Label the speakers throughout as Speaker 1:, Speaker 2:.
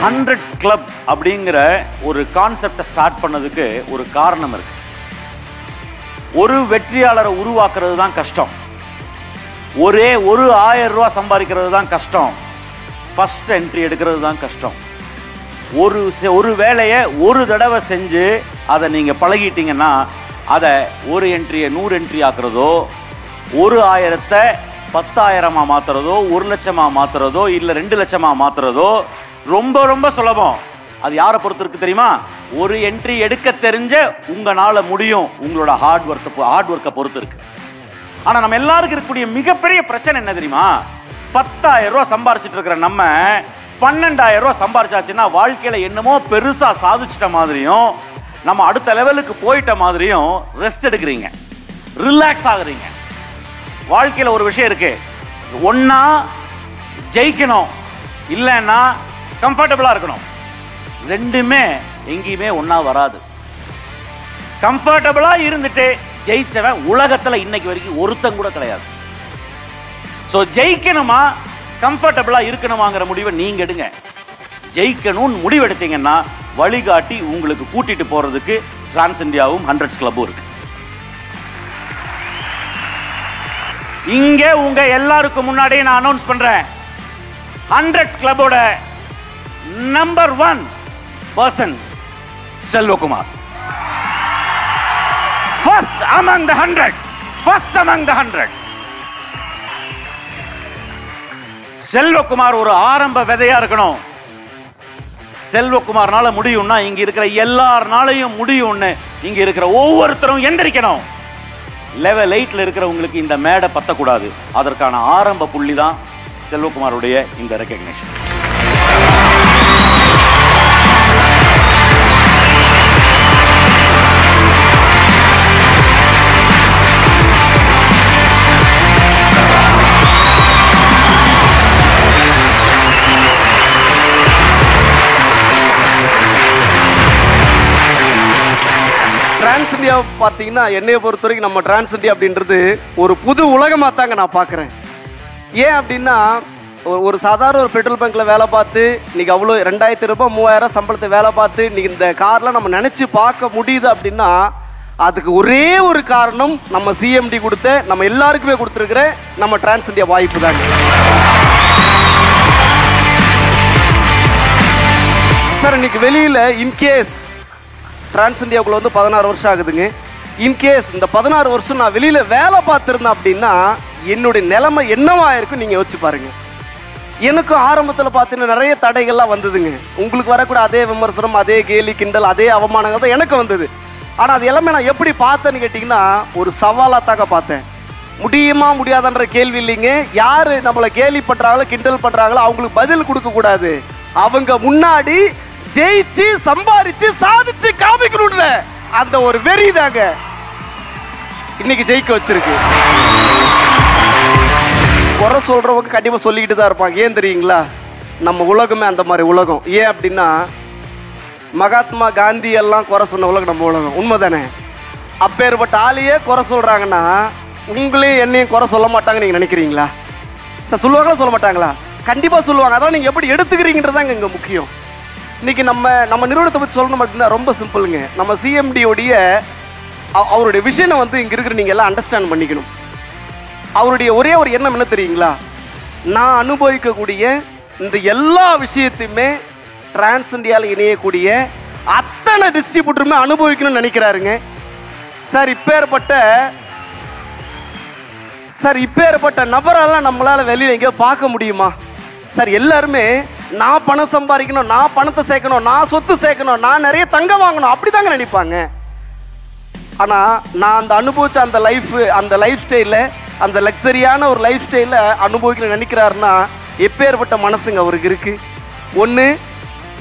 Speaker 1: 100s club அப்படிங்கிற ஒரு கான்செப்டை ஸ்டார்ட் பண்ணதுக்கு ஒரு காரணம் இருக்கு. ஒரு வெற்றியாளரை உருவாக்குறது தான் கஷ்டம். ஒரே ஒரு 1000 ரூபா சம்பாதிக்கிறது தான் கஷ்டம். ஃபர்ஸ்ட் என்ட்ரி எடுக்கிறது தான் கஷ்டம். ஒரு வேலையை ஒரு தடவை செஞ்சு அதை நீங்கள் பழகிட்டீங்கன்னா அதை ஒரு என்ட்ரியை 100 என்ட்ரி ஆக்குறதோ, ஒரு 1000-ஐ 10,000-மா மாற்றுறதோ, 1 லட்சமாக மாற்றுறதோ, இல்லை 2 லட்சமாக மாற்றுறதோ ரொம்ப ரொம்ப சுலபம். அது யாரை பொறுத்து இருக்கு தெரியுமா? ஒரு என்ட்ரி எடுக்க தெரிஞ்ச உங்களால் முடியும். உங்களோட ஹார்ட் ஒர்க்கை பொறுத்து இருக்கு. ஆனால் நம்ம எல்லாருக்கும் இருக்கக்கூடிய மிகப்பெரிய பிரச்சனை என்ன தெரியுமா? 10,000 ரூபா சம்பாரிச்சிட்டு இருக்கிற நம்ம 12,000 ரூபா சம்பாரிச்சாச்சுன்னா வாழ்க்கையில் என்னமோ பெருசாக சாதிச்சிட்ட மாதிரியும், நம்ம அடுத்த லெவலுக்கு போயிட்ட மாதிரியும் ரெஸ்ட் எடுக்கிறீங்க, ரிலாக்ஸ் ஆகுறீங்க. வாழ்க்கையில் ஒரு விஷயம் இருக்கு. ஒன்னா ஜெயிக்கணும், இல்லைன்னா கம்ஃபர்டபுளாக இருக்கணும். ரெண்டுமே எங்கேயுமே ஒன்றா வராது. கம்ஃபர்டபுளாக இருந்துட்டு ஜெயிச்சவன் உலகத்தில் இன்னைக்கு வரைக்கும் ஒருத்தன் கூட கிடையாது. ஸோ ஜெயிக்கணுமா கம்ஃபர்டபுளாக இருக்கணுமாங்கிற முடிவை நீங்கள் எடுங்க. ஜெயிக்கணும்னு முடிவெடுத்தீங்கன்னா வழிகாட்டி உங்களுக்கு கூட்டிட்டு போகிறதுக்கு டிரான்ஸ் இந்தியாவும் 100s கிளப்பும் இருக்கு. இங்கே உங்க எல்லாருக்கும் முன்னாடியே நான் அனௌன்ஸ் பண்றேன், 100s கிளப்போட number 1 person Selvakumar. First among the 100. First among the 100. Selvakumar ஒரு ஆரம்ப விதையா இருக்கணும். செல்வகுமார்னால முடியும்னா இங்க இருக்கிற எல்லாருனாலையும் முடியும்னு இங்க இருக்கிற ஒவ்வொருத்தரும் எந்திரிக்கணும். லெவல் 8ல இருக்கிறவங்களுக்கு இந்த மேடை பத்தக்கூடாது. அதற்கான ஆரம்ப புள்ளி தான் செல்வகுமாருடைய இந்த ரெகக்னிஷன்.
Speaker 2: டிரான்ஸ் இந்தியா பார்த்தீங்கன்னா என்னையை பொறுத்த வரைக்கும் நம்ம டிரான்ஸ் இந்தியா அப்படின்றது ஒரு புது உலகமாக தாங்க நான் பார்க்குறேன். ஏன் அப்படின்னா ஒரு சாதாரண ஒரு பெட்ரோல் பங்க்கில் வேலை பார்த்து இன்றைக்கி அவ்வளோ 2,000 ரூபாய் 3,000 சம்பளத்தை வேலை பார்த்து இன்றைக்கி இந்த கார்லாம் நம்ம நினச்சி பார்க்க முடியுது அப்படின்னா அதுக்கு ஒரே ஒரு காரணம் நம்ம சிஎம்டி கொடுத்த, நம்ம எல்லாருக்குமே கொடுத்துருக்குற நம்ம டிரான்ஸ் இந்தியா வாய்ப்பு தாங்க. சார் இன்னைக்கு வெளியில் இன்கேஸ் டிரான்ஸ் இந்தியாவுக்குள்ள வந்து 16 வருஷம் ஆகுதுங்க. இன்கேஸ் இந்த 16 வருஷம் நான் வெளியில் வேலை பார்த்துருந்தேன் அப்படின்னா என்னுடைய நிலைமை என்னவா இருக்கும் நீங்கள் யோசிச்சு பாருங்க. எனக்கும் ஆரம்பத்தில் பார்த்தீங்கன்னா நிறைய தடைகள்லாம் வந்ததுங்க. உங்களுக்கு வரக்கூட அதே விமர்சனம், அதே கேலி கிண்டல், அதே அவமானங்கள் தான் எனக்கு வந்தது. ஆனால் அது எல்லாமே நான் எப்படி பார்த்தேன்னு கேட்டிங்கன்னா ஒரு சவாலாக தாங்க பார்த்தேன். முடியுமா முடியாதுன்ற கேள்வி இல்லைங்க. யார் நம்மளை கேலி பண்ணுறாங்களோ கிண்டல் பண்ணுறாங்களோ அவங்களுக்கு பதில் கொடுக்கக்கூடாது. அவங்க முன்னாடி ஜெயிச்சு சம்பாரிச்சு சாதிச்சு காமிக்கணும்ன்ற அந்த ஒரு வெறி தாங்க இன்னைக்கு ஜெயிக்க வச்சிருக்கு. குறை சொல்றவங்க கண்டிப்பா சொல்லிக்கிட்டு தான் இருப்பாங்க. ஏன் தெரியுங்களா? நம்ம உலகமே அந்த மாதிரி உலகம். ஏன் அப்படின்னா மகாத்மா காந்தி எல்லாம் குறை சொன்ன உலகம் நம்ம உலகம். உண்மைதானே? அப்பேற்பட்ட ஆளையே குறை சொல்றாங்கன்னா உங்களையும் என்னையும் குறை சொல்ல மாட்டாங்க நீங்க நினைக்கிறீங்களா? சார் சொல்லுவாங்களா சொல்ல மாட்டாங்களா? கண்டிப்பா சொல்லுவாங்க. அதான் நீங்க எப்படி எடுத்துக்கிறீங்கன்றதாங்க இங்க முக்கியம். இன்னைக்கு நம்ம நிறுவனத்தை பற்றி சொல்லணும் அப்படின்னா ரொம்ப சிம்பிளுங்க. நம்ம சிஎம்டியோடைய அவருடைய விஷனை வந்து இங்கே இருக்கிற நீங்கள் எல்லாம் அண்டர்ஸ்டாண்ட் பண்ணிக்கணும். அவருடைய ஒரே ஒரு எண்ணம் என்ன தெரியுங்களா? நான் அனுபவிக்கக்கூடிய இந்த எல்லா விஷயத்தையுமே டிரான்ஸ் இந்தியாவில் இணையக்கூடிய அத்தனை டிஸ்ட்ரிபியூட்டருமே அனுபவிக்கணும்னு நினைக்கிறாருங்க. சார் இப்பேற்பட்ட நபரெல்லாம் நம்மளால் வெளியில் எங்கேயோ பார்க்க முடியுமா? சார் எல்லாருமே நான் பணம் சம்பாதிக்கணும், நான் பணத்தை சேர்க்கணும், நான் சொத்து சேர்க்கணும், நான் நிறைய தங்கம் வாங்கணும் அப்படி தாங்க நினைப்பாங்க. ஆனால் நான் அந்த அனுபவிச்ச அந்த லைஃப் ஸ்டைலில் அந்த லக்ஸரியான ஒரு லைஃப் ஸ்டைலில் அனுபவிக்கணும்னு நினைக்கிறாருன்னா எப்பேற்பட்ட மனசுங்க அவருக்கு இருக்குது. ஒன்று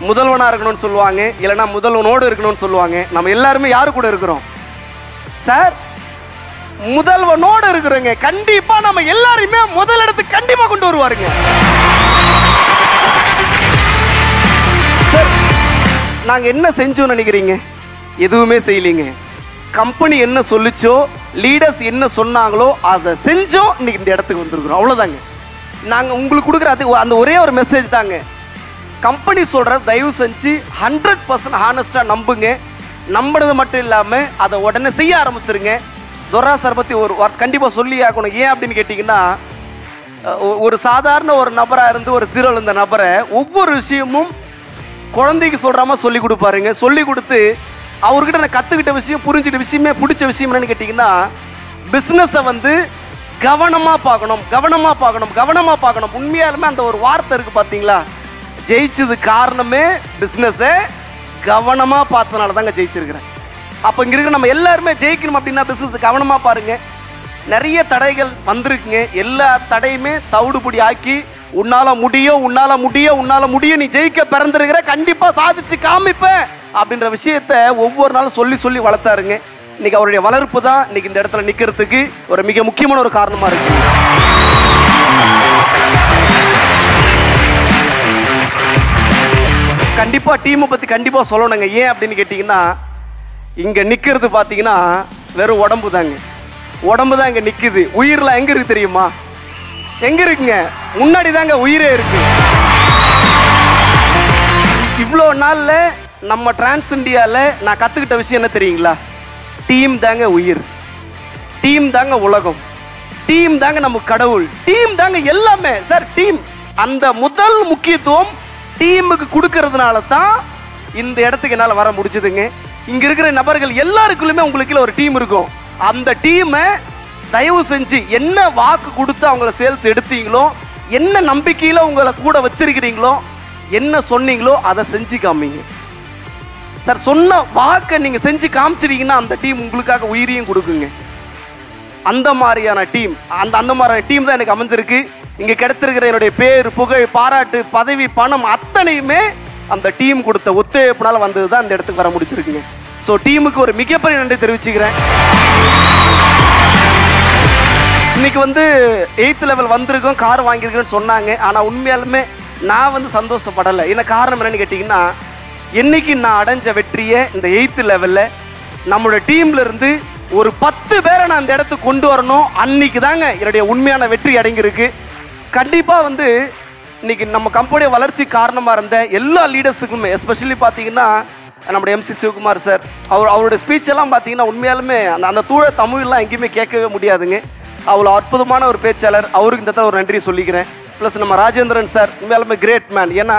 Speaker 2: முதல்வனாக இருக்கணும்னு சொல்லுவாங்க, இல்லைனா முதல்வனோடு இருக்கணும்னு சொல்லுவாங்க. நம்ம எல்லாருமே யாரு கூட இருக்கிறோம் சார்? முதல்வனோடு இருக்கிறோங்க. கண்டிப்பாக நம்ம எல்லாருமே முதலிடத்துக்கு கண்டிப்பாக கொண்டு வருவாருங்க. சார் நாங்கள் என்ன செஞ்சோன்னு நினைக்கிறீங்க? எதுவுமே செய்யலைங்க. கம்பெனி என்ன சொல்லிச்சோ, லீடர்ஸ் என்ன சொன்னாங்களோ அதை செஞ்சோம். இன்னைக்கு இந்த இடத்துக்கு வந்துருக்குறோம். அவ்வளோதாங்க. நாங்கள் உங்களுக்கு கொடுக்குற அந்த ஒரே ஒரு மெசேஜ் தாங்க. கம்பெனி சொல்கிற தயவு செஞ்சு 100% ஹானஸ்ட்டாக நம்புங்க. நம்பினது மட்டும் இல்லாமல் அதை உடனே செய்ய ஆரம்பிச்சிருங்க. துரா சார் பற்றி ஒரு வார்த்தை கண்டிப்பாக சொல்லி ஆகணும். ஏன் அப்படின்னு கேட்டிங்கன்னா, ஒரு சாதாரண ஒரு நபராக இருந்து ஒரு சீரோல் இந்த நபரை ஒவ்வொரு விஷயமும் குழந்தைக்கு சொல்கிற மாதிரி சொல்லி கொடுப்பாருங்க. சொல்லி கொடுத்து அவர்கிட்ட நான் கற்றுக்கிட்ட விஷயம், புரிஞ்சுக்கிட்ட விஷயமே, பிடிச்ச விஷயம் என்னன்னு கேட்டிங்கன்னா, பிஸ்னஸை வந்து கவனமாக பார்க்கணும், கவனமாக பார்க்கணும், கவனமாக பார்க்கணும். உண்மையாலுமே அந்த ஒரு வார்த்தை இருக்குது பார்த்தீங்களா, ஜெயிச்சது காரணமே பிஸ்னஸை கவனமாக பார்த்ததுனால தாங்க ஜெயிச்சிருக்கிறேன். அப்போ இங்கே இருக்கிற நம்ம எல்லாருமே ஜெயிக்கணும் அப்படின்னா பிஸ்னஸ் கவனமாக பாருங்கள். நிறைய தடைகள் வந்திருக்குங்க. எல்லா தடையுமே தவிடுபடி ஆக்கி உன்னால் முடியும், உன்னால் முடியும், உன்னால் முடியும், நீ ஜெயிக்க பிறந்திருக்கிற, கண்டிப்பாக சாதிச்சு காமிப்பேன் அப்படின்ற விஷயத்த ஒவ்வொரு நாளும் சொல்லி சொல்லி வளர்த்தாருங்க. இன்னைக்கு அவருடைய வளர்ப்பு தான் இன்னைக்கு இந்த இடத்துல நிற்கிறதுக்கு ஒரு மிக முக்கியமான ஒரு காரணமாக இருக்கு. கண்டிப்பாக டீமை பற்றி கண்டிப்பாக சொல்லணுங்க. ஏன் அப்படின்னு கேட்டிங்கன்னா, இங்கே நிற்கிறது பார்த்தீங்கன்னா வெறும் உடம்பு தாங்க. உடம்பு தான் இங்கே நிற்குது. உயிரெலாம் எங்கே இருக்குது தெரியுமா? எங்கே இருக்குங்க? முன்னாடி தாங்க உயிரே இருக்கு. இவ்வளோ நாளில் நம்ம டிரான்ஸ் இண்டியாவில் நான் கற்றுக்கிட்ட விஷயம் என்ன தெரியுங்களா? டீம் தாங்க உயிர், டீம் தாங்க உலகம், டீம் தாங்க நம்ம கடவுள், டீம் தாங்க எல்லாமே. சார் டீம், அந்த முதல் முக்கியத்துவம் டீமுக்கு கொடுக்கறதுனால தான் இந்த இடத்துக்கு என்னால் வர முடிஞ்சதுங்க. இங்கே இருக்கிற நபர்கள் எல்லாருக்குள்ளுமே உங்களுக்கு ஒரு டீம் இருக்கும். அந்த டீமை தயவு செஞ்சு என்ன வாக்கு கொடுத்து அவங்கள சேல்ஸ் எடுத்தீங்களோ, என்ன நம்பிக்கையில் உங்களை கூட வச்சிருக்கிறீங்களோ, என்ன சொன்னீங்களோ அதை செஞ்சு காமிங்க. சார் சொன்ன வாக்கை நீங்கள் செஞ்சு காமிச்சிட்டீங்கன்னா அந்த டீம் உங்களுக்காக உயிரையும் கொடுக்குங்க. அந்த மாதிரியான டீம், அந்த மாதிரியான டீம் தான் எனக்கு அமைஞ்சிருக்கு. இங்கே கிடைச்சிருக்கிற என்னுடைய பேர், புகழ், பாராட்டு, பதவி, பணம் அத்தனையுமே அந்த டீம் கொடுத்த ஒத்துழைப்புனால வந்தது தான் இந்த இடத்துக்கு வர முடிச்சிருக்குங்க. ஸோ டீமுக்கு ஒரு மிகப்பெரிய நன்றி தெரிவிச்சுக்கிறேன். இன்னைக்கு வந்து 8th லெவல் வந்திருக்கோம், கார் வாங்கியிருக்கேன்னு சொன்னாங்க. ஆனால் உண்மையாலுமே நான் வந்து சந்தோஷப்படலை. என்ன காரணம் என்னன்னு கேட்டிங்கன்னா, என்னைக்கு நான் அடைஞ்ச வெற்றியை இந்த 8th லெவலில் நம்மளோட டீம்ல இருந்து ஒரு 10 பேரை நான் அந்த இடத்துக்கு கொண்டு வரணும், அன்னைக்கு தாங்க என்னுடைய உண்மையான வெற்றி அடங்கியிருக்கு. கண்டிப்பாக வந்து இன்னைக்கு நம்ம கம்பெனி வளர்ச்சி காரணமாக இருந்த எல்லா லீடர்ஸுக்குமே, எஸ்பெஷலி பார்த்தீங்கன்னா நம்முடைய MC சிவகுமார் சார், அவருடைய ஸ்பீச்செல்லாம் பார்த்தீங்கன்னா உண்மையாலுமே அந்த தூய தமிழ்லாம் எங்கேயுமே கேட்கவே முடியாதுங்க. அவ்வளோ அற்புதமான ஒரு பேச்சாளர். அவருக்கு இந்த ஒரு நன்றி சொல்லிக்கிறேன். ப்ளஸ் நம்ம ராஜேந்திரன் சார் உண்மையாலுமே கிரேட் மேன். ஏன்னா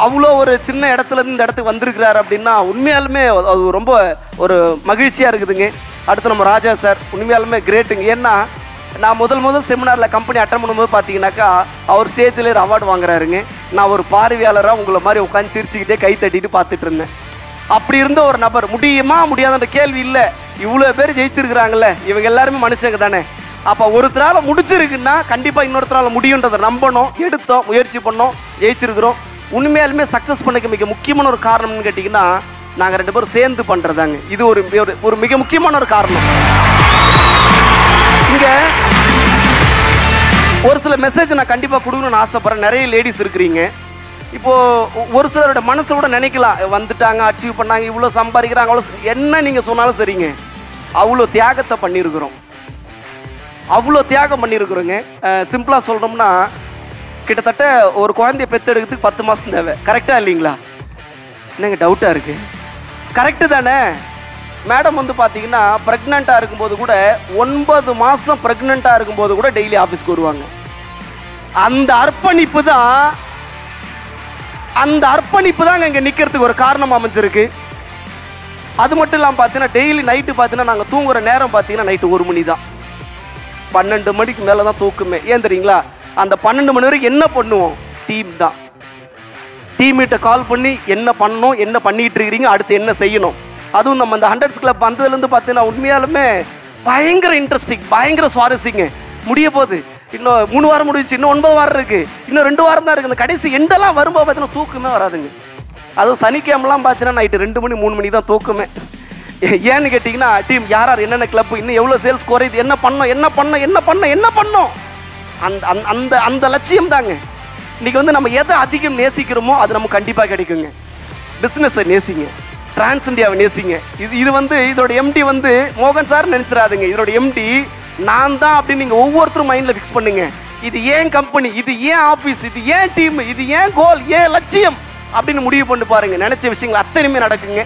Speaker 2: அவ்வளோ ஒரு சின்ன இடத்துலேருந்து இந்த இடத்துக்கு வந்திருக்கிறாரு அப்படின்னா உண்மையாலுமே அது ரொம்ப ஒரு மகிழ்ச்சியாக இருக்குதுங்க. அடுத்து நம்ம ராஜா சார் உண்மையாலுமே கிரேட்டுங்க. ஏன்னா நான் முதல் செமினாரில் கம்பெனி அட்டன் பண்ணும்போது பார்த்தீங்கன்னாக்கா அவர் ஸ்டேஜில் அவார்டு வாங்குறாருங்க. நான் ஒரு பார்வையாளராக உங்களை மாதிரி உட்காந்து சிரிச்சுக்கிட்டே கை தட்டிட்டு பார்த்துட்டு இருந்தேன். அப்படி இருந்த ஒரு நபர் முடியுமா முடியாதுன்ற கேள்வி இல்லை. இவ்வளோ பேர் ஜெயிச்சிருக்கிறாங்கல்ல, இவங்க எல்லாருமே மனுஷங்க தானே. அப்போ ஒருத்தரால் முடிச்சிருக்குன்னா கண்டிப்பாக இன்னொருத்தரால் முடியுன்றதை நம்பணும், எடுத்தோம், முயற்சி பண்ணோம், ஜெயிச்சிருக்கிறோம். உண்மையாலுமே சக்ஸஸ் பண்ணக்கு மிக முக்கியமான ஒரு காரணம்னு கேட்டிங்கன்னா நாங்கள் 2 பேரும் சேர்ந்து பண்ணுறதாங்க. இது ஒரு மிக முக்கியமான ஒரு காரணம். இங்கே ஒரு சில மெசேஜ் நான் கண்டிப்பாக கொடுக்கணும்னு ஆசைப்படுறேன். நிறைய லேடிஸ் இருக்கிறீங்க. இப்போது ஒரு சிலரோட மனசை கூட நினைக்கலாம், வந்துட்டாங்க, அச்சீவ் பண்ணாங்க, இவ்வளோ சம்பாதிக்கிறாங்க, அவ்வளோ என்ன நீங்கள் சொன்னாலும் சரிங்க. அவ்வளோ தியாகத்தை பண்ணியிருக்கிறோம், அவ்வளோ தியாகம் பண்ணியிருக்கிறோங்க. சிம்பிளாக சொல்கிறோம்னா கிட்டத்தட்ட ஒரு குழந்தைய பெற்றெடுக்கிறதுக்கு 10 மாதம் தேவை. கரெக்டாக இல்லைங்களா? என்னங்க டவுட்டாக இருக்குது? கரெக்டு தானே? மேடம் வந்து பார்த்தீங்கன்னா ப்ரெக்னெண்ட்டாக இருக்கும்போது கூட 9 மாதம் ப்ரெக்னெண்ட்டாக இருக்கும்போது கூட டெய்லி ஆஃபீஸ்க்கு வருவாங்க. அந்த அர்ப்பணிப்பு தாங்க இங்கே நிற்கிறதுக்கு ஒரு காரணம் அமைஞ்சிருக்கு. அது மட்டும் இல்லாமல் பார்த்தீங்கன்னா டெய்லி நைட்டு பார்த்தீங்கன்னா நாங்கள் தூங்குற நேரம் பார்த்தீங்கன்னா நைட்டு 1 மணி தான். 12 மணிக்கு மேலே தான் தூக்குமே. ஏன் தெரியுங்களா? அந்த 12 மணி வரைக்கும் என்ன பண்ணுவோம்? டீம் தான். டீம்கிட்ட கால் பண்ணி என்ன பண்ணணும், என்ன பண்ணிகிட்டு இருக்கிறீங்க, அடுத்து என்ன செய்யணும். அதுவும் நம்ம அந்த 100s கிளப் வந்ததுலேருந்து பார்த்தீங்கன்னா உண்மையாலுமே பயங்கர இன்ட்ரெஸ்டிங், பயங்கர சுவாரஸ்யங்க. முடிய போகுது, இன்னும் 3 வாரம் முடிஞ்சிச்சு, இன்னும் 9 வாரம் இருக்குது, இன்னும் 2 வாரம் தான் இருக்குது. அந்த கடைசி எண்டெல்லாம் வரும்போது பார்த்தீங்கன்னா தூக்கமே வராதுங்க. அதுவும் சனிக்கிழமெல்லாம் பார்த்தீங்கன்னா நைட்டு 2 மணி 3 மணி தான் தூக்கமே. ஏன்னு கேட்டிங்கன்னா டீம் யார் என்னென்ன கிளப்பு, இன்னும் எவ்வளோ சேல்ஸ் குறையுது, என்ன பண்ணோம், அந்த லட்சியம் தாங்க. இன்றைக்கி வந்து நம்ம எதை அதிகம் நேசிக்கிறோமோ அது நமக்கு கண்டிப்பாக கிடைக்குங்க. பிஸ்னஸை நேசிங்க, டிரான்ஸ் இண்டியாவை நேசிங்க. இது வந்து இதோட எம்டி வந்து மோகன் சார் நினச்சிடாதுங்க. இதோட எம்டி நான் தான் அப்படின்னு நீங்கள் ஒவ்வொருத்தரும் மைண்டில் ஃபிக்ஸ் பண்ணுங்க. இது ஏன் கம்பெனி, இது ஏன் ஆஃபீஸ், இது ஏன் டீம், இது ஏன் கோல், ஏன் லட்சியம் அப்படின்னு முடிவு பண்ணி பாருங்க. நினைச்ச விஷயங்கள் அத்தனையுமே நடக்குங்க.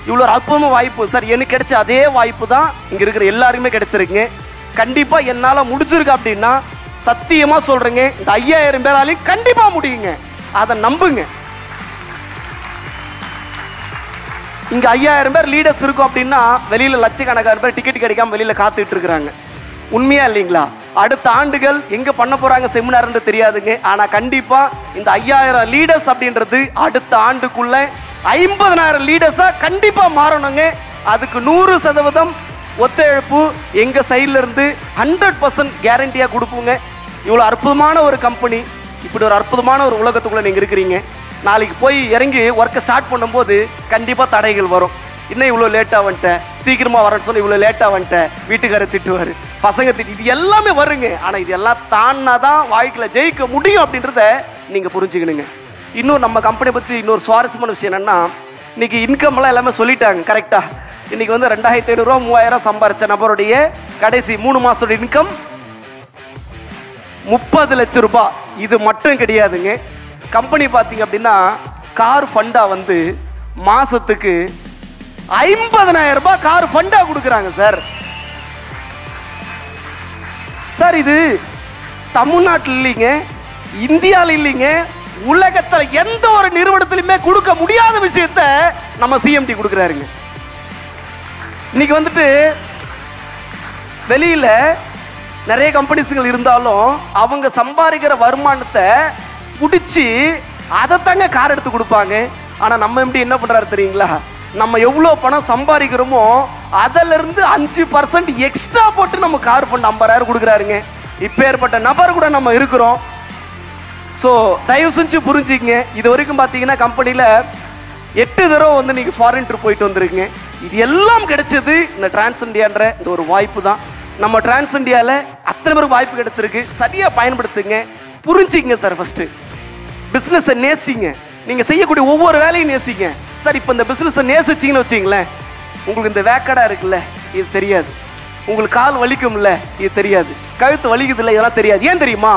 Speaker 2: இவ்வளோ ஒரு அற்புதமாக வாய்ப்பு சார் எனக்கு கிடைச்ச அதே வாய்ப்பு தான் இங்கே இருக்கிற எல்லாருமே கிடைச்சிருக்குங்க. கண்டிப்பாக என்னால் முடிஞ்சிருக்கு அப்படின்னா சத்தியமாக சொல்கிறேங்க, இந்த 5000 பேராலையும் கண்டிப்பாக முடியுங்க. அதை நம்புங்க. இங்கே 5000 பேர் லீடர்ஸ் இருக்கும் அப்படின்னா வெளியில் லட்சக்கணக்கான பேர் டிக்கெட் கிடைக்காம வெளியில் காத்துட்டு இருக்கிறாங்க. உண்மையா இல்லைங்களா? அடுத்த ஆண்டுகள் எங்கே பண்ண போகிறாங்க செமினார்ன்னு தெரியாதுங்க. ஆனால் கண்டிப்பாக இந்த 5000 லீடர்ஸ் அப்படின்றது அடுத்த ஆண்டுக்குள்ள 50,000 லீடர்ஸாக கண்டிப்பாக மாறணுங்க. அதுக்கு 100% ஒத்துழைப்பு எங்கள் சைட்லேருந்து 100% கேரண்டியாக கொடுப்போங்க. இவ்வளோ அற்புதமான ஒரு கம்பெனி, இப்படி ஒரு அற்புதமான ஒரு உலகத்துக்குள்ளே நீங்கள் இருக்கிறீங்க. நாளைக்கு போய் இறங்கி ஒர்க்கை ஸ்டார்ட் பண்ணும்போது கண்டிப்பாக தடைகள் வரும். இன்னும் இவ்வளோ லேட்டாக வந்துட்டேன், சீக்கிரமாக வரேன்னு சொல்லி இவ்வளோ லேட்டாக வந்துட்டேன், வீட்டுக்காரர் திட்டுவார், பசங்க திட்டு, இது எல்லாமே வருங்க. ஆனால் இது எல்லாம் தானா தான் வாழ்க்கையில் ஜெயிக்க முடியும் அப்படின்றத நீங்கள் புரிஞ்சுக்கணுங்க. இன்னும் நம்ம கம்பெனி பற்றி இன்னொரு சுவாரஸ்யமான விஷயம் என்னென்னா, இன்றைக்கி இன்கம்லாம் எல்லாமே சொல்லிட்டாங்க கரெக்டாக. இன்றைக்கி வந்து 2500 ரூபா 3000 சம்பாரித்த நபருடைய கடைசி 3 மாதத்தோட இன்கம் 30 லட்சம் ரூபாய். இது மட்டும் கிடையாதுங்க. கம்பெனி பார்த்தீங்க அப்படின்னா கார் ஃபண்டாக வந்து மாதத்துக்கு 50,000 ரூபாய் கார் ஃபண்டாக கொடுக்குறாங்க சார். சார் இது தமிழ்நாட்டில் இல்லைங்க, இந்தியாவில் இல்லைங்க, உலகத்தில் எந்த ஒரு நிறுவனத்திலுமே கொடுக்க முடியாத விஷயத்த நம்ம சிஎம்டி கொடுக்குறாருங்க. இன்னைக்கு வந்துட்டு வெளியில் நிறைய கம்பெனிஸுகள் இருந்தாலும் அவங்க சம்பாதிக்கிற வருமானத்தை பிடிச்சி அதை தாங்க கார் எடுத்து கொடுப்பாங்க. ஆனால் நம்ம எப்படி என்ன பண்ணுறாரு தெரியுங்களா? நம்ம எவ்வளோ பணம் சம்பாதிக்கிறோமோ அதிலிருந்து 5% எக்ஸ்ட்ரா போட்டு நம்ம கார் ஃபண்ட் 50,000 கொடுக்குறாருங்க. இப்போ ஏற்பட்ட நபர் கூட நம்ம இருக்கிறோம். ஸோ தயவு செஞ்சு புரிஞ்சுக்கங்க. இது வரைக்கும் பார்த்தீங்கன்னா கம்பெனியில் 8 தடவை வந்து நீங்கள் ஃபாரின் ட்ரிப் போயிட்டு வந்துருக்குங்க. இது எல்லாம் கிடைச்சது இந்த டிரான்ஸ் இண்டியான்ற இந்த ஒரு வாய்ப்பு தான். நம்ம டிரான்ஸ் இண்டியாவில் அத்தனை பேருக்கு வாய்ப்பு கிடைச்சிருக்கு. சரியாக பயன்படுத்துங்க, புரிஞ்சிங்க சார். ஃபஸ்ட்டு பிஸ்னஸை நேசிங்க, நீங்கள் செய்யக்கூடிய ஒவ்வொரு வேலையும் நேசிங்க சார். இப்போ இந்த பிஸ்னஸை நேசிச்சிங்கன்னு வச்சிங்களேன், உங்களுக்கு இந்த வேக்கடாக இருக்குல்ல இது தெரியாது, உங்களுக்கு கால் வலிக்கும்ல இது தெரியாது, கழுத்து வலிக்குதில்ல இதெல்லாம் தெரியாது. ஏன் தெரியுமா?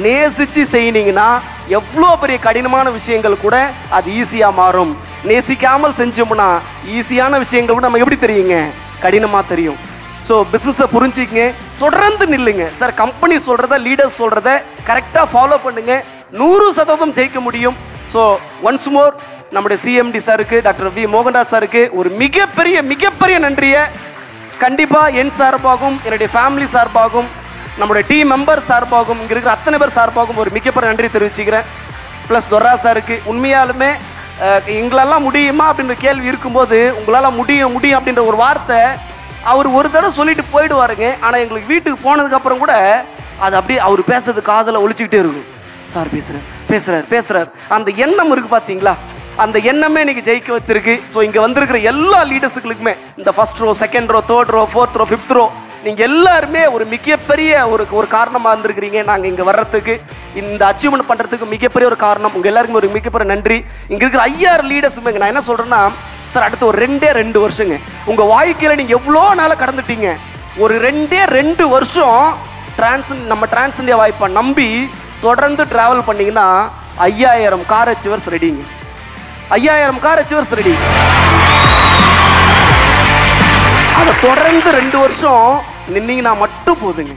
Speaker 2: நேசித்து செய்யினீங்கன்னா எவ்வளோ பெரிய கடினமான விஷயங்கள் கூட அது ஈஸியாக மாறும். நேசிக்காமல் செஞ்சோம்னா ஈஸியான விஷயங்கள் கூட நம்ம எப்படி தெரியுங்க, கடினமாக தெரியும். ஸோ பிஸ்னஸை புரிஞ்சிக்கங்க, தொடர்ந்து நில்லுங்க சார். கம்பெனி சொல்கிறத, லீடர்ஸ் சொல்கிறத கரெக்டாக ஃபாலோ பண்ணுங்க, 100% ஜெயிக்க முடியும். ஸோ ஒன்ஸ் மோர் நம்முடைய சிஎம்டி சாருக்கு, டாக்டர் வி மோகன்ராஜ் சாருக்கு ஒரு மிகப்பெரிய நன்றியை கண்டிப்பாக என் சார்பாகவும் என்னுடைய ஃபேமிலி சார்பாகவும் நம்முடைய டீம் மெம்பர் சார்பாகவும் இங்கே இருக்கிற அத்தனை பேர் சார்பாகவும் ஒரு மிகப்பெரிய நன்றி தெரிவிச்சுக்கிறேன். ப்ளஸ் துர்ரா சாருக்கு உண்மையாலுமே எங்களெல்லாம் முடியுமா அப்படின்ற கேள்வி இருக்கும்போது உங்களால் முடியும் அப்படின்ற ஒரு வார்த்தை அவர் ஒரு தடவை சொல்லிட்டு போயிடுவாருங்க. ஆனால் எங்களுக்கு வீட்டுக்கு போனதுக்கப்புறம் கூட அது அப்படியே அவர் பேசுறது காதில் ஒழிச்சிக்கிட்டே இருக்கும். சார் பேசுகிறார் அந்த எண்ணம் இருக்குது பார்த்தீங்களா, அந்த எண்ணமே இன்னைக்கு ஜெயிக்க வச்சிருக்கு. ஸோ இங்கே வந்திருக்கிற எல்லா லீடர்ஸுகளுக்குமே இந்த first row, second row, third row, fourth row, fifth row, நீங்கள் எல்லாருமே ஒரு மிகப்பெரிய ஒரு காரணமாக இருந்திருக்கிறீங்க. நாங்கள் இங்கே வர்றதுக்கு, இந்த அச்சீவ்மெண்ட் பண்ணுறதுக்கு மிகப்பெரிய ஒரு காரணம். உங்கள் எல்லாருக்குமே ஒரு மிகப்பெரிய நன்றி. இங்கே இருக்கிற 5000 லீடர்ஸுமே நான் என்ன சொல்கிறேன்னா சார், அடுத்து ஒரு 2 வருஷங்க உங்கள் வாழ்க்கையில் நீங்கள் எவ்வளோ நாளாக கடந்துட்டீங்க. ஒரு 2 வருஷம் நம்ம டிரான்ஸ் இண்டியா வாய்ப்பை நம்பி தொடர்ந்து ட்ராவல் பண்ணிங்கன்னா 5000 கார் அச்சீவர்ஸ் ரெடிங்க. 5000 கார் அச்சீவர்ஸ் ரெடி. அதை தொடர்ந்து 2 வருஷம் நின்னீங்கன்னா மட்டும் போதுங்க.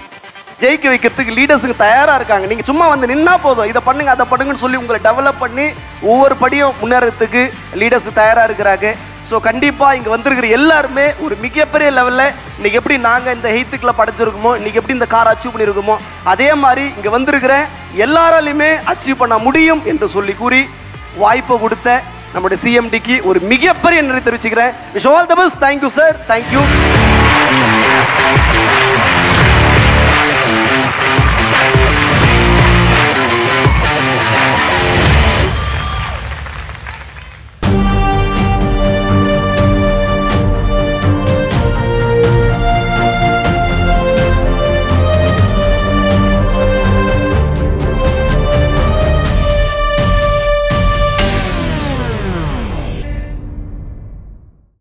Speaker 2: ஜெயிக்க வைக்கிறதுக்கு லீடர்ஸுங்க தயாராக இருக்காங்க. நீங்கள் சும்மா வந்து நின்னா போதும், இதை பண்ணுங்க அதை பண்ணுங்கன்னு சொல்லி உங்களை டெவலப் பண்ணி ஒவ்வொரு படியும் முன்னேறதுக்கு லீடர்ஸ் தயாராக இருக்கிறாங்க. ஸோ கண்டிப்பாக இங்கே வந்திருக்கிற எல்லாருமே ஒரு மிகப்பெரிய லெவலில் இன்றைக்கி எப்படி நாங்கள் இந்த ஹெய்த்துக்களை படைச்சிருக்கோமோ, இன்றைக்கி எப்படி இந்த காரை அச்சீவ் பண்ணியிருக்கோமோ, அதே மாதிரி இங்கே வந்திருக்கிற எல்லாராலையுமே அச்சீவ் பண்ண முடியும் என்று சொல்லி கூறி வாய்ப்பை கொடுத்த நம்முடைய சிஎம்டிக்கு ஒரு மிகப்பெரிய நன்றி தெரிவிச்சுக்கிறேன். Wish all the best. Thank you sir, thank you.